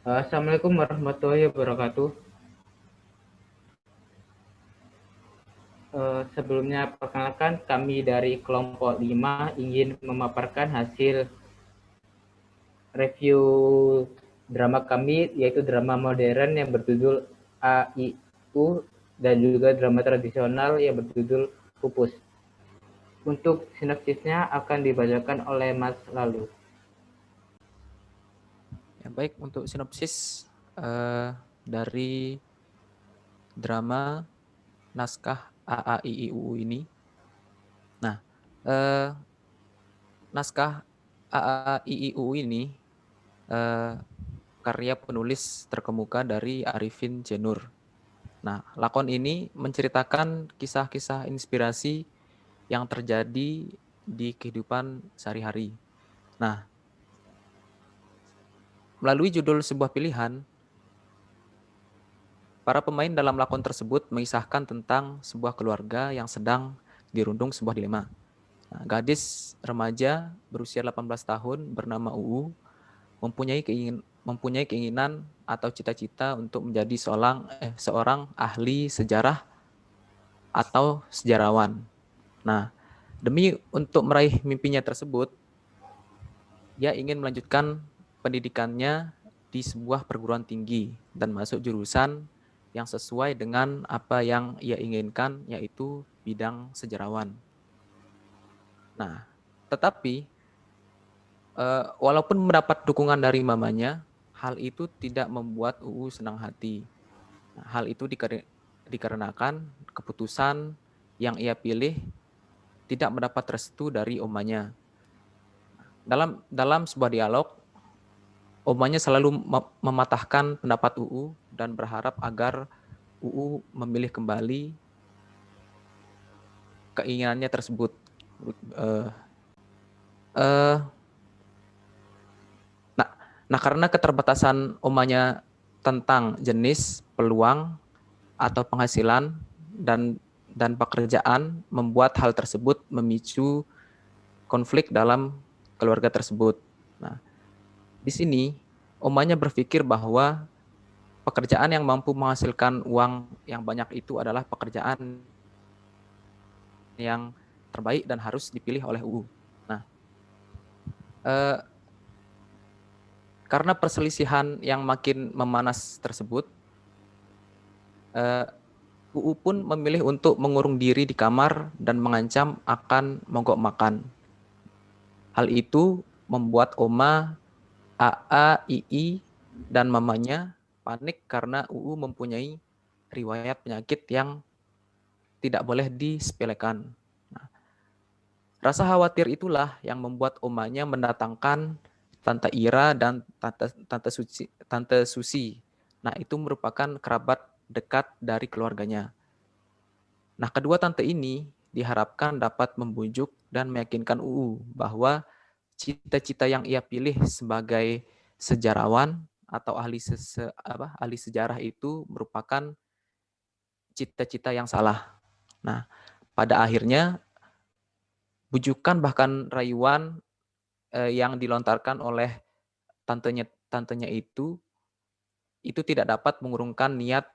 Assalamualaikum warahmatullahi wabarakatuh. Sebelumnya perkenalkan kami dari kelompok 5 ingin memaparkan hasil review drama kami, yaitu drama modern yang berjudul AIU dan juga drama tradisional yang berjudul Pupus. Untuk sinopsisnya akan dibacakan oleh Mas Lalu. Ya, baik, untuk sinopsis dari drama naskah AAIIUU ini. Nah, naskah AAIIUU ini karya penulis terkemuka dari Arifin Jenur. Nah, lakon ini menceritakan kisah-kisah inspirasi yang terjadi di kehidupan sehari-hari. Nah, melalui judul sebuah pilihan, para pemain dalam lakon tersebut mengisahkan tentang sebuah keluarga yang sedang dirundung sebuah dilema. Nah, gadis remaja berusia 18 tahun bernama UU mempunyai keinginan atau cita-cita untuk menjadi seorang ahli sejarah atau sejarawan. Nah, demi untuk meraih mimpinya tersebut, dia ingin melanjutkan pendidikannya di sebuah perguruan tinggi dan masuk jurusan yang sesuai dengan apa yang ia inginkan, yaitu bidang sejarawan. Nah, tetapi walaupun mendapat dukungan dari mamanya, hal itu tidak membuat UU senang hati. Nah, hal itu dikarenakan keputusan yang ia pilih tidak mendapat restu dari omanya. Dalam sebuah dialog, omanya selalu mematahkan pendapat UU dan berharap agar UU memilih kembali keinginannya tersebut. Uh, uh, nah, nah, karena keterbatasan omanya tentang jenis, peluang, atau penghasilan dan pekerjaan membuat hal tersebut memicu konflik dalam keluarga tersebut. Nah, di sini omanya berpikir bahwa pekerjaan yang mampu menghasilkan uang yang banyak itu adalah pekerjaan yang terbaik dan harus dipilih oleh UU. Nah, karena perselisihan yang makin memanas tersebut, UU pun memilih untuk mengurung diri di kamar dan mengancam akan mogok makan. Hal itu membuat Oma, AA, II, dan mamanya panik karena UU mempunyai riwayat penyakit yang tidak boleh disepelekan. Nah, rasa khawatir itulah yang membuat omanya mendatangkan Tante Ira dan Tante Susi. Nah, itu merupakan kerabat dekat dari keluarganya. Nah, kedua tante ini diharapkan dapat membujuk dan meyakinkan UU bahwa cita-cita yang ia pilih sebagai sejarawan atau ahli sejarah itu merupakan cita-cita yang salah. Nah, pada akhirnya bujukan bahkan rayuan yang dilontarkan oleh tantenya itu tidak dapat mengurungkan niat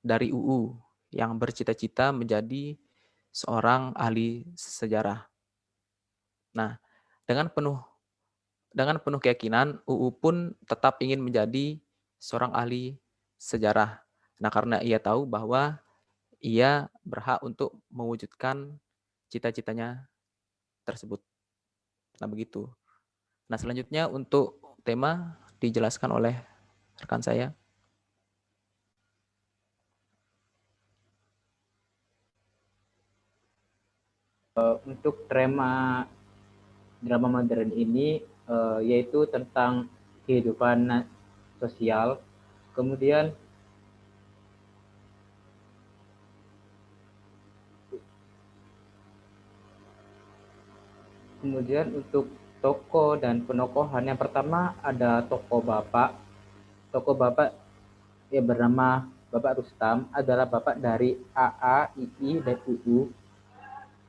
dari UU yang bercita-cita menjadi seorang ahli sejarah. Nah, dengan penuh keyakinan, UU pun tetap ingin menjadi seorang ahli sejarah. Nah, karena ia tahu bahwa ia berhak untuk mewujudkan cita-citanya tersebut. Nah, begitu. Nah, selanjutnya untuk tema dijelaskan oleh rekan saya. Untuk drama modern ini yaitu tentang kehidupan sosial. Kemudian untuk tokoh dan penokohan, yang pertama ada tokoh bapak. Tokoh bapak yang bernama Bapak Rustam adalah bapak dari AA, II, dan UU.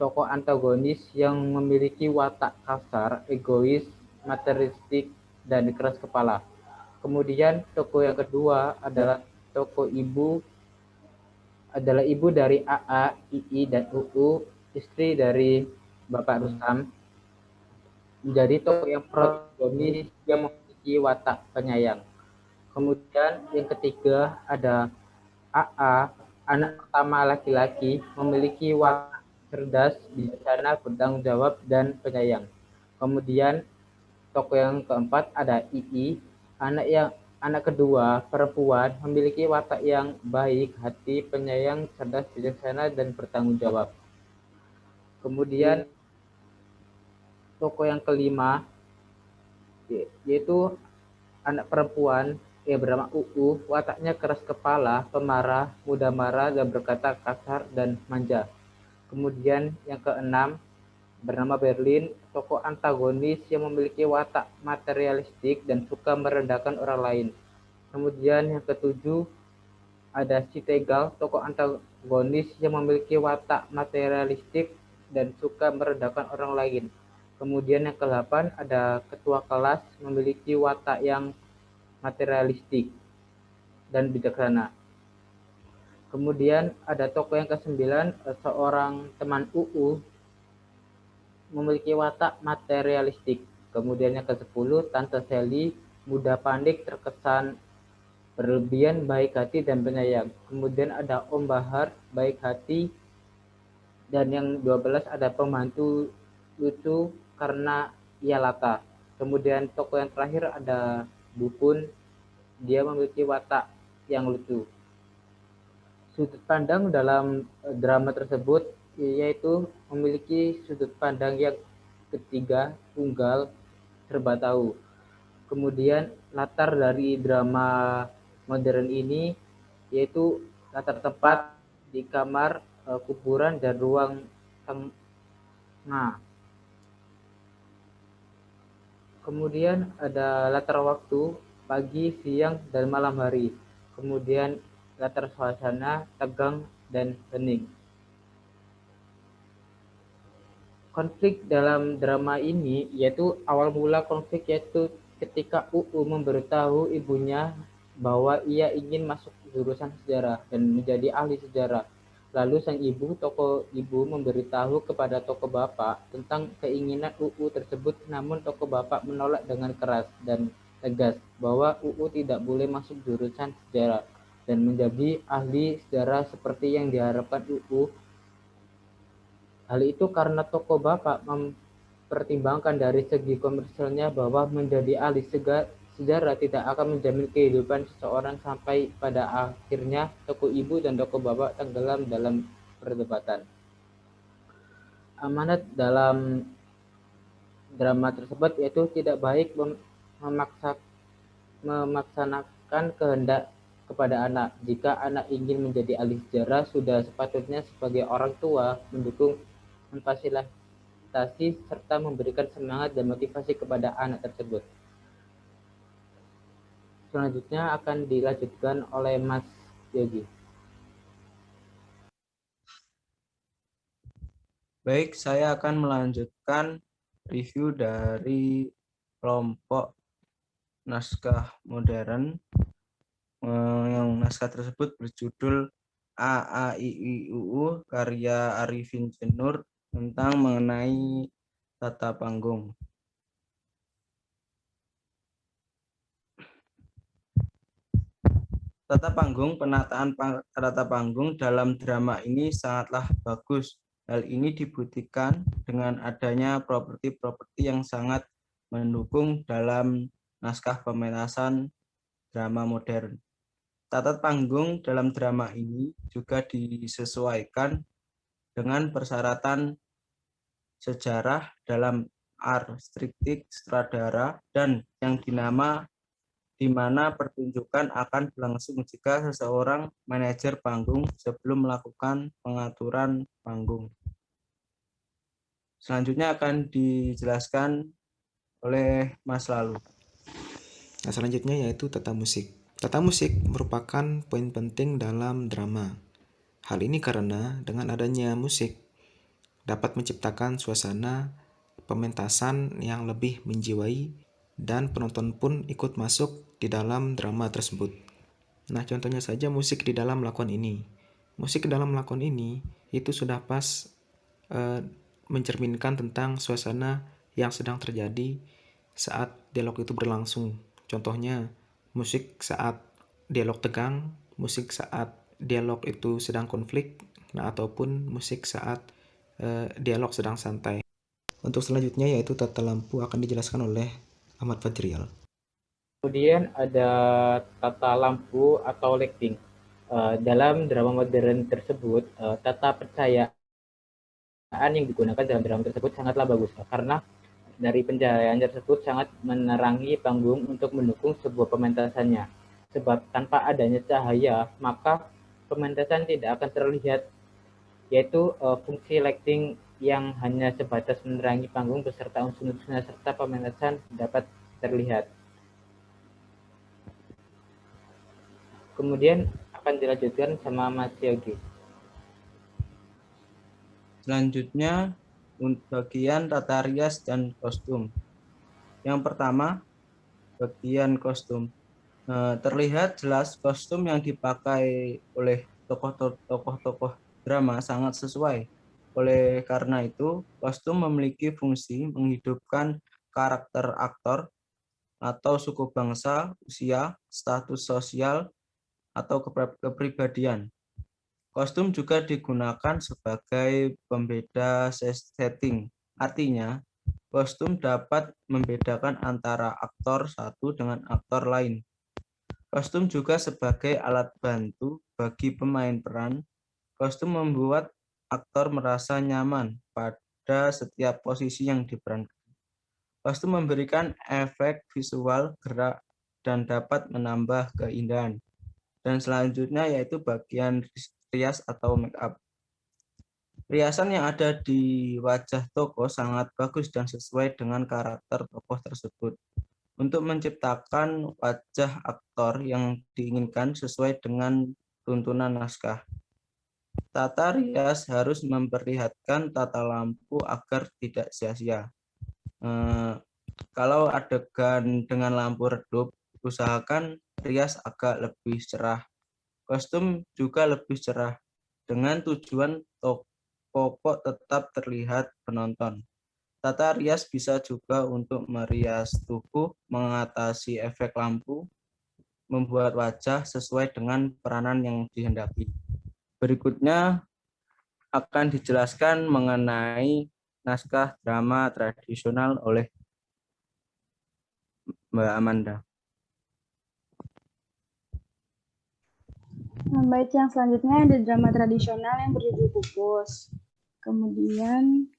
Tokoh antagonis yang memiliki watak kasar, egois, materialistik, dan keras kepala. Kemudian tokoh yang kedua adalah tokoh ibu, adalah ibu dari AA, II, dan UU, istri dari Bapak Rustam, menjadi tokoh yang protagonis yang memiliki watak penyayang. Kemudian yang ketiga ada AA, anak pertama laki-laki, memiliki watak cerdas, bijaksana, bertanggung jawab, dan penyayang. Kemudian tokoh yang keempat ada II, anak kedua perempuan, memiliki watak yang baik, hati, penyayang, cerdas, bijaksana, dan bertanggung jawab. Kemudian tokoh yang kelima yaitu anak perempuan yang bernama UU, wataknya keras kepala, pemarah, mudah marah, dan berkata kasar dan manja. Kemudian yang keenam bernama Berlin, tokoh antagonis yang memiliki watak materialistik dan suka merendahkan orang lain. Kemudian yang ketujuh ada si Tegal, tokoh antagonis yang memiliki watak materialistik dan suka merendahkan orang lain. Kemudian yang ke-8 ada ketua kelas memiliki watak yang materialistik dan bijaksana. Kemudian ada tokoh yang ke-9, seorang teman UU memiliki watak materialistik. Kemudian yang ke-10, Tante Sally, mudah panik, terkesan berlebihan, baik hati, dan penyayang. Kemudian ada Om Bahar, baik hati. Dan yang 12 ada pembantu lucu karena ia lata. Kemudian tokoh yang terakhir ada Bukun, dia memiliki watak yang lucu. Sudut pandang dalam drama tersebut yaitu memiliki sudut pandang yang ketiga, tunggal, serba tahu. Kemudian latar dari drama modern ini yaitu latar tempat di kamar, kuburan, dan ruang tengah. Kemudian ada latar waktu pagi, siang, dan malam hari. Kemudian latar suasana tegang dan hening. Konflik dalam drama ini yaitu awal mula konflik yaitu ketika UU memberitahu ibunya bahwa ia ingin masuk jurusan sejarah dan menjadi ahli sejarah. Lalu sang ibu, tokoh ibu memberitahu kepada tokoh bapak tentang keinginan UU tersebut, namun tokoh bapak menolak dengan keras dan tegas bahwa UU tidak boleh masuk jurusan sejarah dan menjadi ahli sejarah seperti yang diharapkan UU. Hal itu karena toko bapak mempertimbangkan dari segi komersialnya bahwa menjadi ahli sejarah tidak akan menjamin kehidupan seseorang sampai pada akhirnya toko ibu dan toko bapak tenggelam dalam perdebatan. Amanat dalam drama tersebut yaitu tidak baik memaksanakan kehendak kepada anak. Jika anak ingin menjadi ahli sejarah, sudah sepatutnya sebagai orang tua mendukung, memfasilitasi, serta memberikan semangat dan motivasi kepada anak tersebut. Selanjutnya akan dilanjutkan oleh Mas Yogi. Baik, saya akan melanjutkan review dari kelompok naskah modern. Yang naskah tersebut berjudul AAIIUU karya Arifin Jenur tentang mengenai tata panggung. Tata panggung, penataan tata panggung dalam drama ini sangatlah bagus. Hal ini dibuktikan dengan adanya properti-properti yang sangat mendukung dalam naskah pementasan drama modern. Tata panggung dalam drama ini juga disesuaikan dengan persyaratan sejarah dalam artistik sutradara dan yang dinama di mana pertunjukan akan berlangsung jika seseorang manajer panggung sebelum melakukan pengaturan panggung. Selanjutnya akan dijelaskan oleh Mas Lalu. Nah, selanjutnya yaitu tata musik. Tata musik merupakan poin penting dalam drama. Hal ini karena dengan adanya musik dapat menciptakan suasana pementasan yang lebih menjiwai dan penonton pun ikut masuk di dalam drama tersebut. Nah, contohnya saja musik di dalam lakon ini. Musik di dalam lakon ini itu sudah pas mencerminkan tentang suasana yang sedang terjadi saat dialog itu berlangsung. Contohnya, musik saat dialog tegang, musik saat dialog itu sedang konflik, nah ataupun musik saat dialog sedang santai. Untuk selanjutnya yaitu tata lampu akan dijelaskan oleh Ahmad Fadrial. Kemudian ada tata lampu atau lighting. Dalam drama modern tersebut, tata percayaan yang digunakan dalam drama tersebut sangatlah bagus, karena dari pencahayaan tersebut sangat menerangi panggung untuk mendukung sebuah pementasannya. Sebab tanpa adanya cahaya, maka pementasan tidak akan terlihat, yaitu fungsi lighting yang hanya sebatas menerangi panggung beserta unsur-unsurnya serta pementasan dapat terlihat. Kemudian akan dilanjutkan sama Mas Yogi. Selanjutnya, bagian tata rias dan kostum. Yang pertama, bagian kostum. Terlihat jelas kostum yang dipakai oleh tokoh-tokoh drama sangat sesuai. Oleh karena itu, kostum memiliki fungsi menghidupkan karakter aktor atau suku bangsa, usia, status sosial, atau kepribadian. Kostum juga digunakan sebagai pembeda setting. Artinya, kostum dapat membedakan antara aktor satu dengan aktor lain. Kostum juga sebagai alat bantu bagi pemain peran. Kostum membuat aktor merasa nyaman pada setiap posisi yang diperankan. Kostum memberikan efek visual, gerak, dan dapat menambah keindahan. Dan selanjutnya yaitu bagian rias atau make up. Riasan yang ada di wajah tokoh sangat bagus dan sesuai dengan karakter tokoh tersebut. Untuk menciptakan wajah aktor yang diinginkan sesuai dengan tuntunan naskah. Tata rias harus memperlihatkan tata lampu agar tidak sia-sia. Kalau adegan dengan lampu redup, usahakan rias agak lebih cerah. Kostum juga lebih cerah, dengan tujuan pokok tetap terlihat penonton. Tata rias bisa juga untuk merias tubuh, mengatasi efek lampu, membuat wajah sesuai dengan peranan yang dihendaki. Berikutnya akan dijelaskan mengenai naskah drama tradisional oleh Mbak Amanda. Baik, yang selanjutnya ada drama tradisional yang berjudul Pupus. Kemudian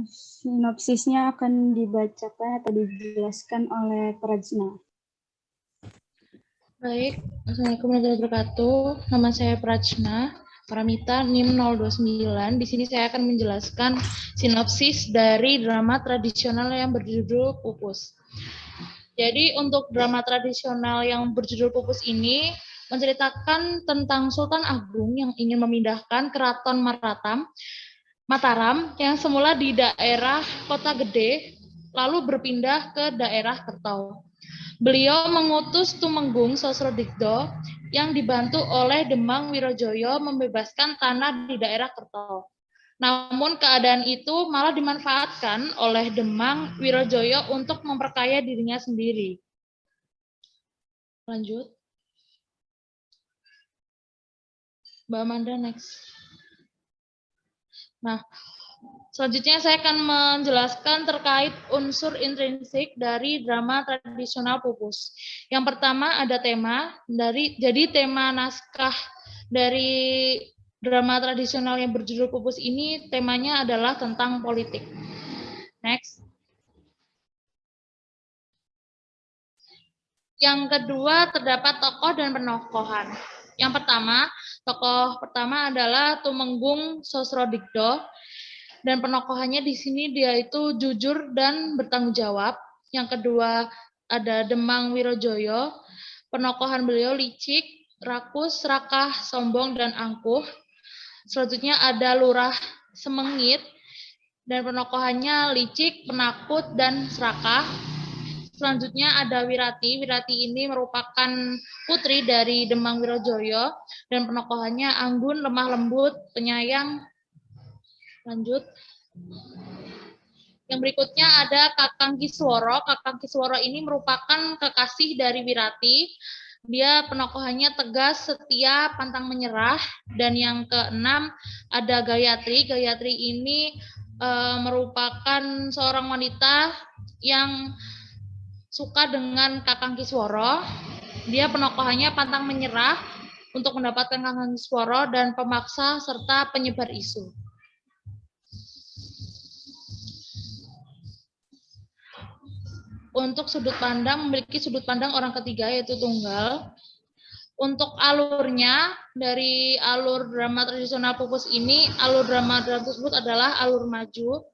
sinopsisnya akan dibacakan atau dijelaskan oleh Prajna. Baik, Assalamualaikum warahmatullahi wabarakatuh. Nama saya Prajna Paramita, NIM 029. Di sini saya akan menjelaskan sinopsis dari drama tradisional yang berjudul Pupus. Jadi untuk drama tradisional yang berjudul Pupus ini menceritakan tentang Sultan Agung yang ingin memindahkan Keraton Mataram yang semula di daerah Kota Gede, lalu berpindah ke daerah Kertau. Beliau mengutus Tumenggung Sosrodikdo yang dibantu oleh Demang Wirojoyo membebaskan tanah di daerah Kertau. Namun keadaan itu malah dimanfaatkan oleh Demang Wirojoyo untuk memperkaya dirinya sendiri. Lanjut. Mbak Amanda, next. Nah, selanjutnya saya akan menjelaskan terkait unsur intrinsik dari drama tradisional Pupus. Yang pertama ada tema, jadi tema naskah dari drama tradisional yang berjudul Pupus ini temanya adalah tentang politik. Next. Yang kedua terdapat tokoh dan penokohan. Yang pertama, tokoh pertama adalah Tumenggung Sosrodikdo. Dan penokohannya di sini dia itu jujur dan bertanggung jawab. Yang kedua ada Demang Wirojoyo. Penokohan beliau licik, rakus, serakah, sombong, dan angkuh. Selanjutnya ada Lurah Semengit. dan penokohannya licik, penakut, dan serakah. Selanjutnya ada Wirati. Wirati ini merupakan putri dari Demang Wirojoyo dan penokohannya anggun, lemah lembut, penyayang. Lanjut. Yang berikutnya ada Kakang Kisworo. Kakang Kisworo ini merupakan kekasih dari Wirati. Dia penokohannya tegas, setia, pantang menyerah. Dan yang keenam ada Gayatri. Gayatri ini merupakan seorang wanita yang suka dengan Kakang Kisworo. Dia penokohannya pantang menyerah untuk mendapatkan Kakang Kisworo dan pemaksa serta penyebar isu. Untuk sudut pandang, memiliki sudut pandang orang ketiga yaitu tunggal. Untuk alurnya, dari alur drama tradisional Pupus ini, alur drama tersebut adalah alur maju.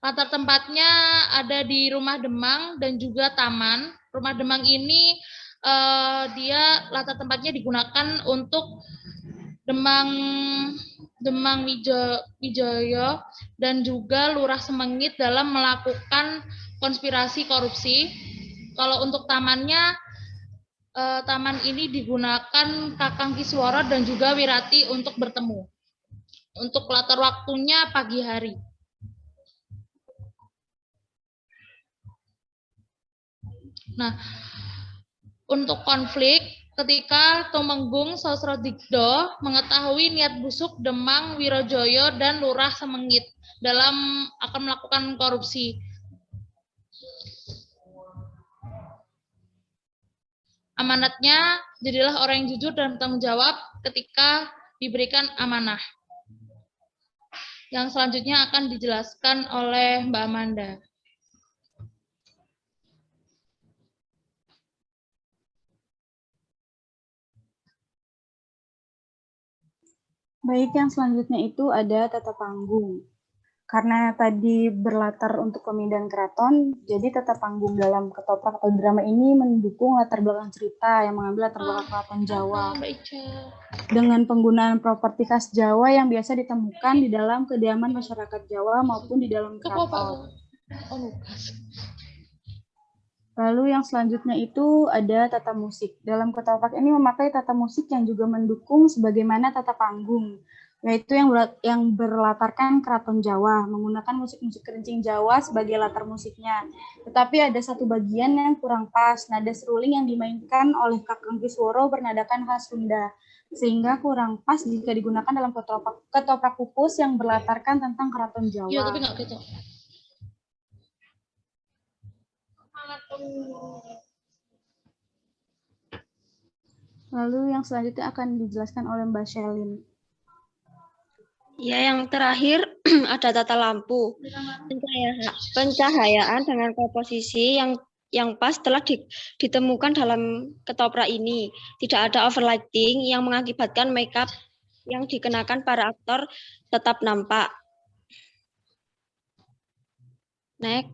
Latar tempatnya ada di Rumah Demang dan juga Taman. Rumah Demang ini dia latar tempatnya digunakan untuk Demang Wijoyo dan juga Lurah Semengit dalam melakukan konspirasi korupsi. Kalau untuk tamannya, taman ini digunakan Kakang Kisworo dan juga Wirati untuk bertemu. Untuk latar waktunya pagi hari. Nah, untuk konflik, ketika Tumenggung Sosrodikdo mengetahui niat busuk Demang Wirojoyo dan Lurah Semengit dalam akan melakukan korupsi. Amanatnya, jadilah orang yang jujur dan bertanggung jawab ketika diberikan amanah. Yang selanjutnya akan dijelaskan oleh Mbak Amanda. Baik, yang selanjutnya itu ada tata panggung. Karena tadi berlatar untuk pemindahan keraton, jadi tata panggung dalam ketoprak atau drama ini mendukung latar belakang cerita yang mengambil latar belakang keraton Jawa. Dengan penggunaan properti khas Jawa yang biasa ditemukan di dalam kediaman masyarakat Jawa maupun di dalam keraton. Lalu yang selanjutnya itu ada tata musik. Dalam ketoprak ini memakai tata musik yang juga mendukung sebagaimana tata panggung, yaitu yang berlatarkan keraton Jawa, menggunakan musik-musik kerincing Jawa sebagai latar musiknya. Tetapi ada satu bagian yang kurang pas, nada seruling yang dimainkan oleh Kakang Kisworo bernadakan khas Sunda, sehingga kurang pas jika digunakan dalam ketoprak Pupus yang berlatarkan tentang keraton Jawa. Iya, tapi nggak gitu. Lalu yang selanjutnya akan dijelaskan oleh Mbak Shelin. Ya, yang terakhir ada tata lampu. Pencahayaan dengan komposisi yang pas telah ditemukan dalam ketoprak ini. Tidak ada overlighting yang mengakibatkan makeup yang dikenakan para aktor tetap nampak. Next.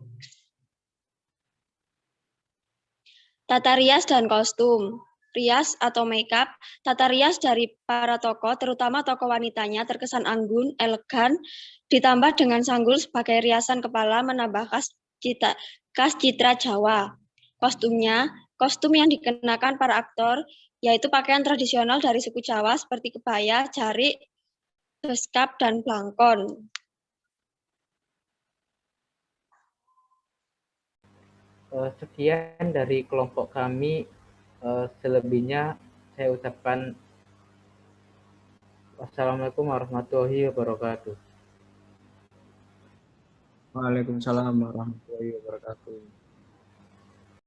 Tata rias dan kostum. Rias atau makeup, tata rias dari para tokoh, terutama tokoh wanitanya, terkesan anggun, elegan, ditambah dengan sanggul sebagai riasan kepala menambah khas citra Jawa. Kostumnya, kostum yang dikenakan para aktor, yaitu pakaian tradisional dari suku Jawa seperti kebaya, jarik, beskap, dan blangkon. Sekian dari kelompok kami. Selebihnya saya ucapkan wassalamualaikum warahmatullahi wabarakatuh. Waalaikumsalam warahmatullahi wabarakatuh.